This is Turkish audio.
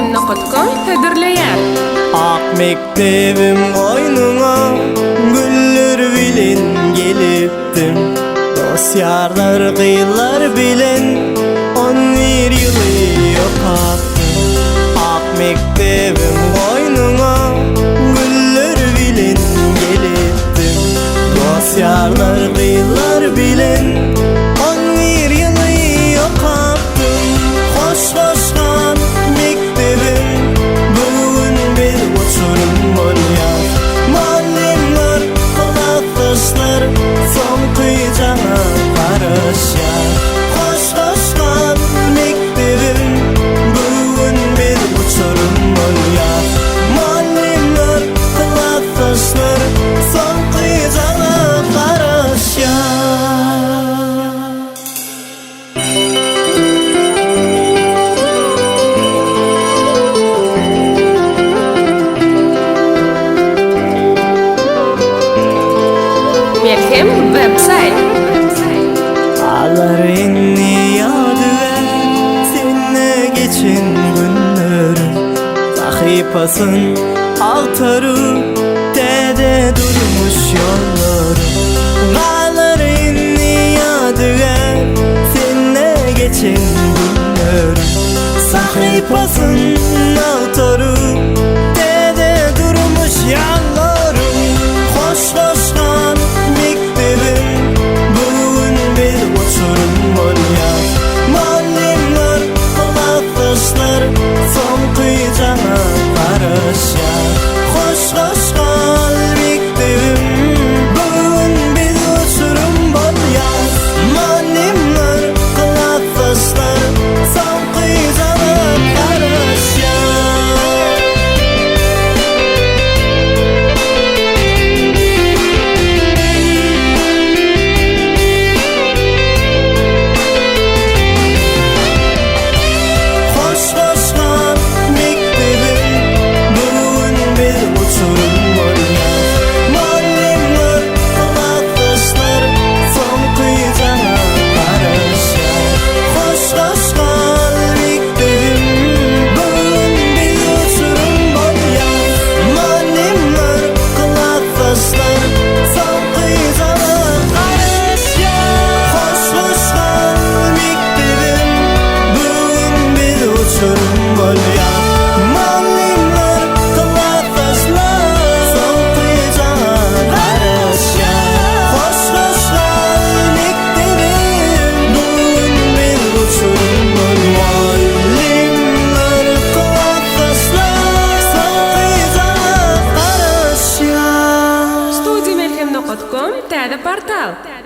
yyllarym hödürleýär. Ak mektebim oynuna güller bilen gelipdim. Dosyarlar gıylar bilen 11 yılı yokaptım. Ak mektebim oynuna güller bilen gelipdim. Dosyarlar gıylar bilen 11 yılı yokaptım. Hoşlaşkan mektebim bugün bir uçurym bolýar. Muallimler, kulaksızlar son kıyıcana karışar. Hoşlaşkan mektebim bugün bir uçurym bolýar. Muallimler, kulaksızlar son kıyıcana karışar. Merhem website. Ağlar inni yadı ver seninle geçen günlerim. Sahipasın altarı dede durmuş yollarım. Ağlar inni yadı ver seninle geçen günlerim. Sahipasın altarı dede durmuş yollarım. Hoşlaşkan mektebim bugün bir uçurym bolýar. Muallimler, kulaksızlar son kıyıcana karışar. Hoşlaşkan mektebim bugün bir uçurym bolýar. Muallimler, kulaksızlar son kıyıcana karışar. Hoşlaşkan mektebim bugün bir uçurym bolýar. Muallimler, kulaksızlar son kıyıcana karışar. Hoşlaşkan mektebim bugün bir uçurym bolýar. Muallimler, kulaksızlar son kıyıcana karışar. Hoşlaşkan mektebim bugün bir uçurym bolýar. Muallimler, kulaksızlar son kıyıcana karışar. Hoşlaşkan mektebim bugün bir uçurym bolýar. Muallimler, kulaksızlar son kıyıcana karışar. Studiya merhem.com täze portal.